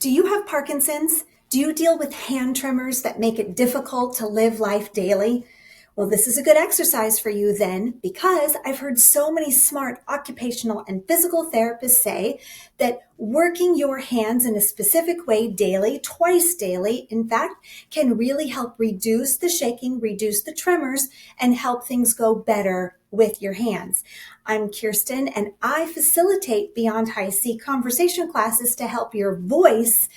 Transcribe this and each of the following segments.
Do you have Parkinson's? Do you deal with hand tremors that make it difficult to live life daily? Well, this is a good exercise for you then, because I've heard so many smart occupational and physical therapists say that working your hands in a specific way daily, twice daily, in fact, can really help reduce the shaking, reduce the tremors, and help things go better with your hands. I'm Kirsten, and I facilitate Beyond High C conversation classes to help your voice.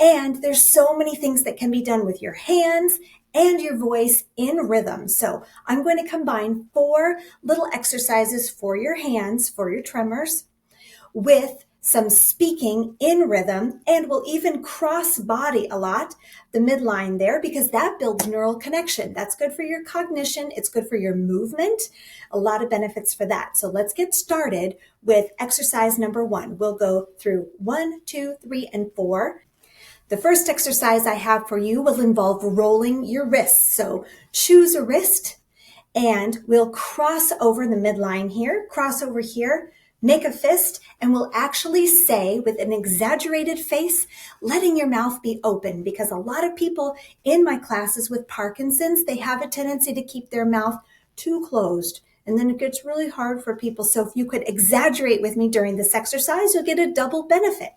And there's so many things that can be done with your hands and your voice in rhythm. So I'm going to combine 4 little exercises for your hands, for your tremors, with some speaking in rhythm, and we'll even cross body a lot, the midline there, because that builds neural connection. That's good for your cognition. It's good for your movement. A lot of benefits for that. So let's get started with exercise number 1. We'll go through 1, 2, 3, and 4. The first exercise I have for you will involve rolling your wrists. So choose a wrist and we'll cross over the midline here, cross over here, make a fist, and we'll actually say with an exaggerated face, letting your mouth be open, because a lot of people in my classes with Parkinson's, they have a tendency to keep their mouth too closed. And then it gets really hard for people. So if you could exaggerate with me during this exercise, you'll get a double benefit.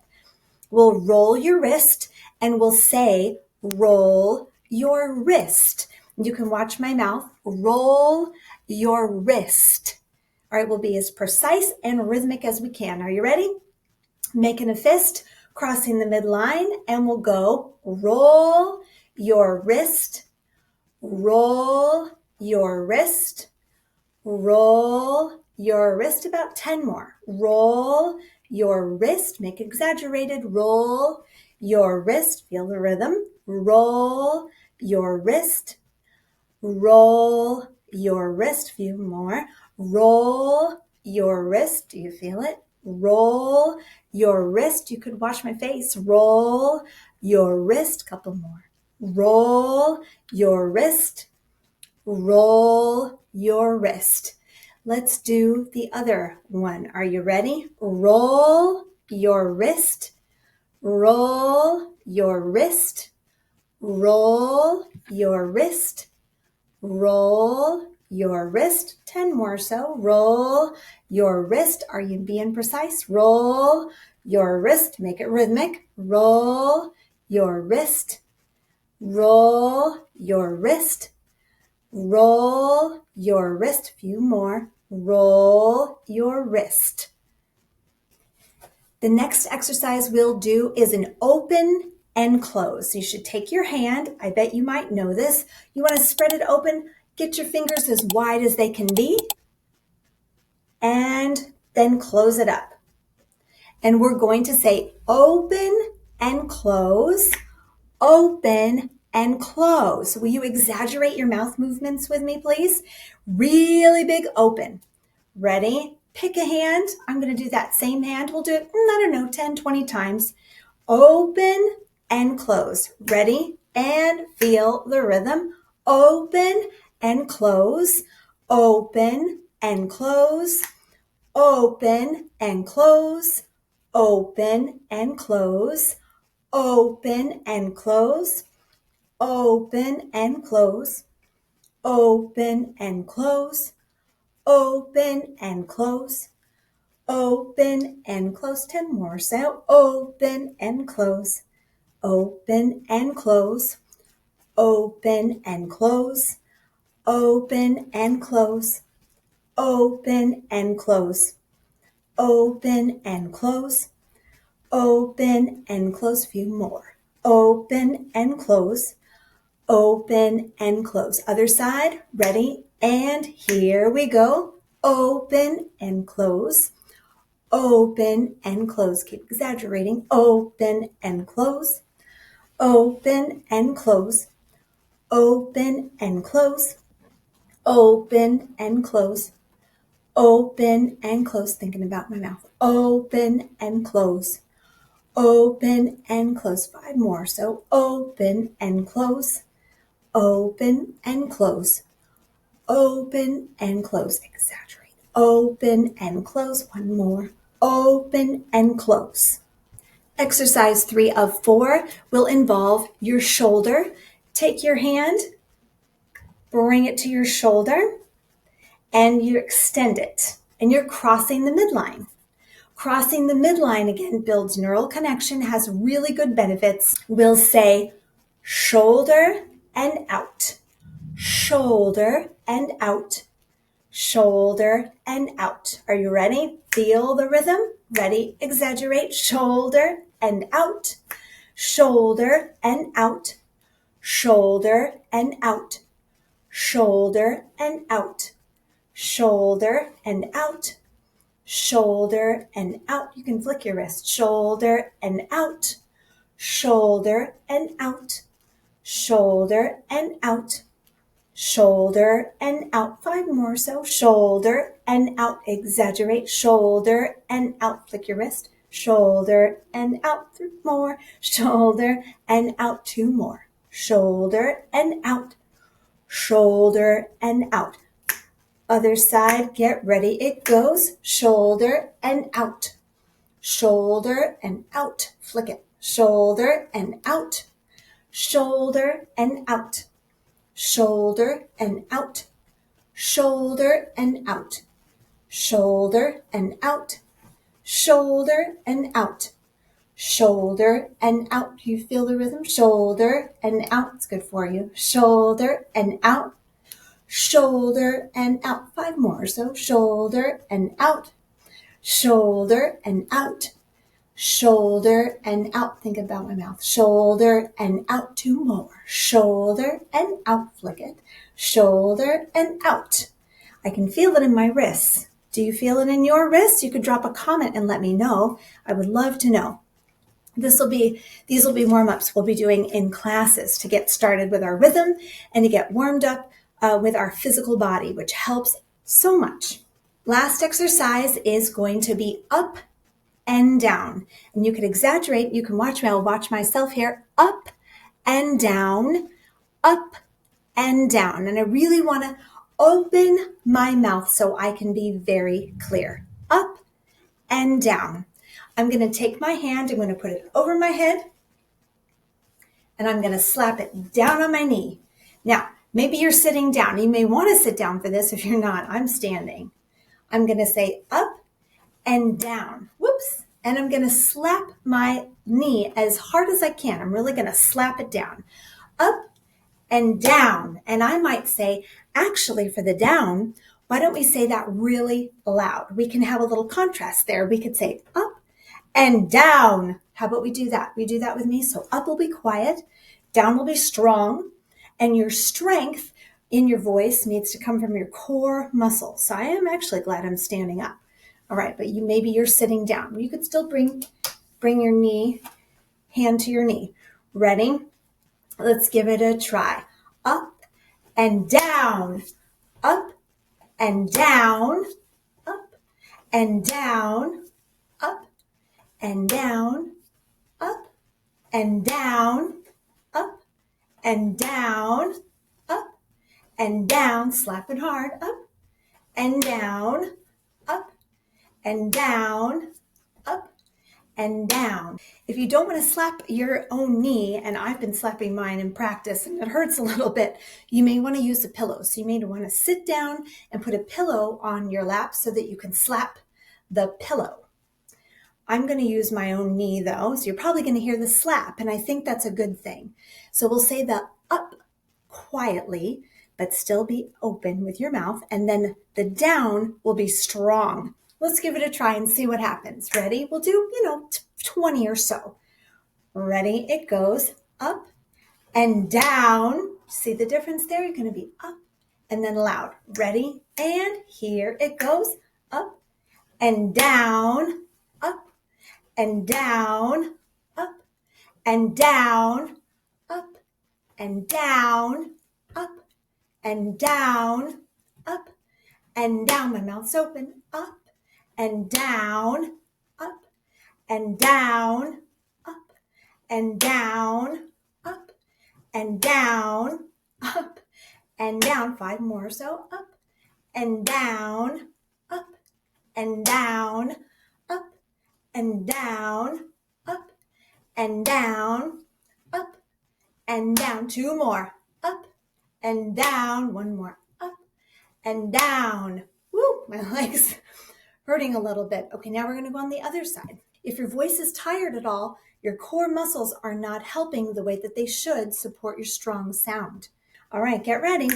We'll roll your wrist and we'll say, roll your wrist. You can watch my mouth. Roll your wrist. All right, we'll be as precise and rhythmic as we can. Are you ready? Making a fist, crossing the midline, and we'll go roll your wrist, roll your wrist, roll your wrist. About 10 more. Roll your wrist, make it exaggerated. Roll your wrist, feel the rhythm. Roll your wrist, roll your wrist. Few more. Roll your wrist. Do you feel it? Roll your wrist. You could watch my face. Roll your wrist. Couple more. Roll your wrist. Roll your wrist. Let's do the other one. Are you ready? Roll your wrist. Roll your wrist. Roll your wrist. Roll your wrist. 10 more so. Roll your wrist. Are you being precise? Roll your wrist. Make it rhythmic. Roll your wrist. Roll your wrist. Roll your wrist. Few more. Roll your wrist. The next exercise we'll do is an open and close. So you should take your hand. I bet you might know this. You want to spread it open. Get your fingers as wide as they can be. And then close it up. And we're going to say open and close. Open and close. Will you exaggerate your mouth movements with me, please? Really big open. Ready? Pick a hand. I'm going to do that same hand. We'll do it, 10, 20 times. Open and close. Ready? And feel the rhythm. Open and close. Open and close. Open and close. Open and close. Open and close. Open and close. Open and close. Open and close. Open and close. 10 more. So open and close. Open and close. Open and close. Open and close. Open and close. Open and close. Open and close. Few more. Open and close. Open and close. Other side. Ready? And here we go. Open and close. Open and close. Keep exaggerating. Open and close. Open and close. Open and close. Open and close. Open and close. Thinking about my mouth. Open and close. Open and close. 5 more. So open and close. Open and close. Open and close. Exaggerate. Open and close. 1 more. Open and close. Exercise 3 of 4 will involve your shoulder. Take your hand, bring it to your shoulder, and you extend it. And you're crossing the midline. Crossing the midline again builds neural connection, has really good benefits. We'll say shoulder and out, shoulder and out, shoulder and out. Are you ready? Feel the rhythm. Ready? Exaggerate. Shoulder and out, shoulder and out, shoulder and out, shoulder and out, shoulder and out, shoulder and out. You can flick your wrist. Shoulder and out, shoulder and out, shoulder and out, shoulder and out. 5 more. So shoulder and out. Exaggerate. Shoulder and out. Flick your wrist. Shoulder and out. 3 more. Shoulder and out. 2 more. Shoulder and out. Shoulder and out. Other side. Get ready. It goes. Shoulder and out. Shoulder and out. Flick it. Shoulder and out. Shoulder and out. Shoulder and out, shoulder and out, shoulder and out, shoulder and out, shoulder and out. Do you feel the rhythm? Shoulder and out. It's good for you. Shoulder and out, shoulder and out. 5 more. So shoulder and out, shoulder and out, shoulder and out. Think about my mouth. Shoulder and out. 2 more. Shoulder and out. Flick it. Shoulder and out. I can feel it in my wrists. Do you feel it in your wrists? You could drop a comment and let me know. I would love to know. These will be warm-ups we'll be doing in classes to get started with our rhythm and to get warmed up with our physical body, which helps so much. Last exercise is going to be up and down. And you can exaggerate. You can watch me. I'll watch myself here. Up and down, up and down. And I really want to open my mouth so I can be very clear. Up and down. I'm going to take my hand. I'm going to put it over my head. And I'm going to slap it down on my knee. Now, maybe you're sitting down. You may want to sit down for this. If you're not, I'm standing. I'm going to say up and down. Whoops. And I'm going to slap my knee as hard as I can. I'm really going to slap it down. Up and down. And I might say, actually, for the down, why don't we say that really loud? We can have a little contrast there. We could say up and down. How about we do that? We do that with me. So up will be quiet. Down will be strong. And your strength in your voice needs to come from your core muscles. So I am actually glad I'm standing up. All right, but maybe you're sitting down. You could still bring your hand to your knee. Ready? Let's give it a try. Up and down, up and down, up and down, up and down, up and down, up and down, up and down. Slap it hard. Up and down, up and down, up and down. If you don't want to slap your own knee, and I've been slapping mine in practice and it hurts a little bit, you may want to use a pillow. So you may want to sit down and put a pillow on your lap so that you can slap the pillow. I'm going to use my own knee though, so you're probably going to hear the slap, and I think that's a good thing. So we'll say the up quietly, but still be open with your mouth, and then the down will be strong. Let's give it a try and see what happens. Ready? We'll do, 20 or so. Ready? It goes up and down. See the difference there? You're going to be up and then loud. Ready? And here it goes. Up and down, up and down, up and down, up and down, up and down, up and down. My mouth's open. Up and down, up and down, up and down, up and down, up and down. 5 more. So up and down, up and down, up and down, up and down, up and down. 2 more, up and down. 1 more, up and down. Woo, my legs hurting a little bit. Okay, now we're going to go on the other side. If your voice is tired at all, your core muscles are not helping the way that they should support your strong sound. All right, get ready.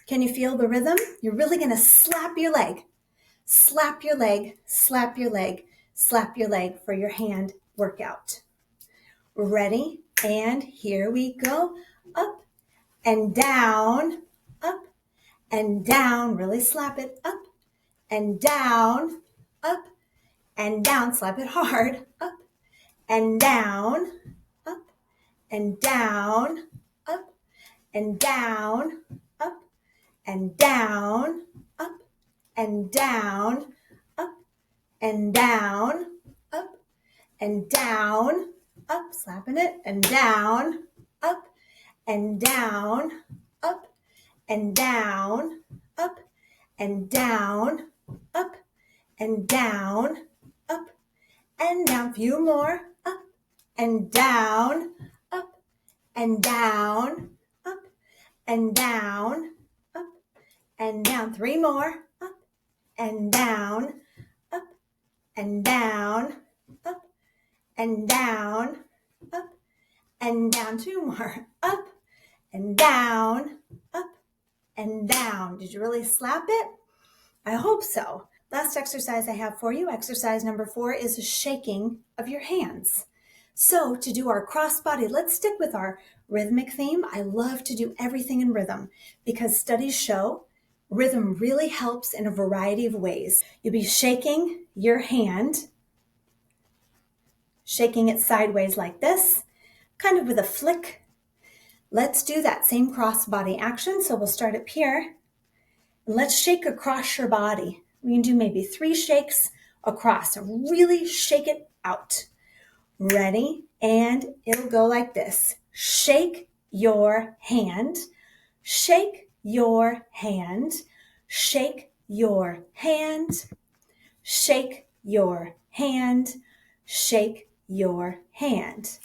Can you feel the rhythm? You're really going to slap your leg. Slap your leg, slap your leg, slap your leg for your hand workout. Ready? And here we go. Up and down, up and down. Really slap it. Up and down, up and down. Slap it hard. Up and down, up and down, up and down, up and down, up and down, up and down, up and down, up, slapping it, and down, up and down, up and down, up and down, up and down, up and down. Few more, up and down, up and down, up and down, up and down. 3 more, up and down, up and down, up and down, up and down. 2 more, up and down, up and down. Did you really slap it? I hope so. Last exercise I have for you, exercise number 4, is a shaking of your hands. So to do our crossbody, let's stick with our rhythmic theme. I love to do everything in rhythm because studies show rhythm really helps in a variety of ways. You'll be shaking your hand, shaking it sideways like this, kind of with a flick. Let's do that same crossbody action. So we'll start up here. Let's shake across your body. We can do maybe 3 shakes across. So really shake it out. Ready? And it'll go like this. Shake your hand. Shake your hand. Shake your hand. Shake your hand. Shake your hand.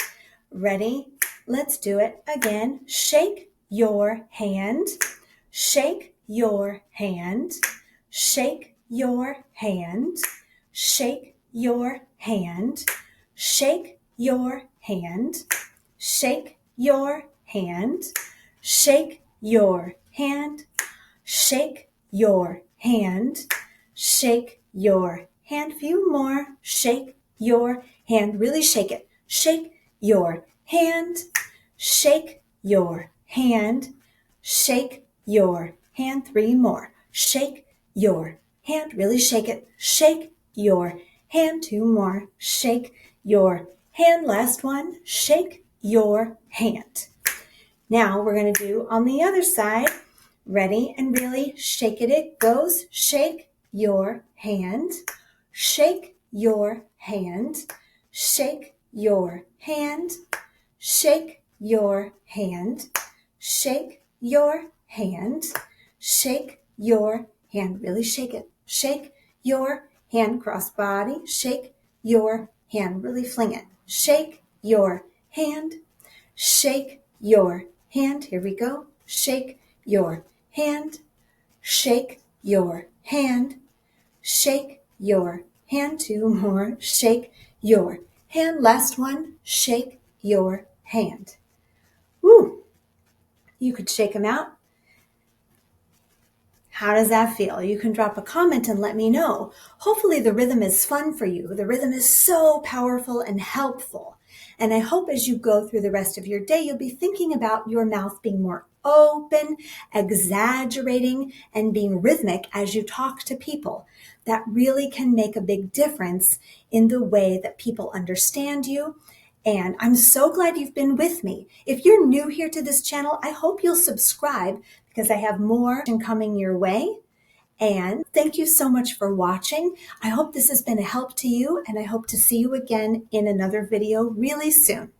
Ready? Let's do it again. Shake your hand. Shake your hand. Shake your hand. Shake your hand. Shake your hand. Shake your hand. Shake your hand. Shake your hand. Shake your hand. Few more. Shake your hand. Really shake it. Shake your hand. Shake your hand. Shake your hand. 3 more. Shake your hand. Really shake it. Shake your hand. 2 more. Shake your hand. Last one. Shake your hand. Now we're going to do on the other side. Ready? And really shake it. It goes. Shake your hand. Shake your hand. Shake your hand. Shake your hand. Shake your hand. Shake your hand. Really shake it. Shake your hand. Cross body. Shake your hand. Really fling it. Shake your hand. Shake your hand. Here we go. Shake your hand. Shake your hand. Shake your hand. 2 more. Shake your hand. Last one. Shake your hand. Woo! You could shake them out. How does that feel? You can drop a comment and let me know. Hopefully the rhythm is fun for you. The rhythm is so powerful and helpful. And I hope as you go through the rest of your day, you'll be thinking about your mouth being more open, exaggerating, and being rhythmic as you talk to people. That really can make a big difference in the way that people understand you. And I'm so glad you've been with me. If you're new here to this channel, I hope you'll subscribe because I have more coming your way. And thank you so much for watching. I hope this has been a help to you, and I hope to see you again in another video really soon.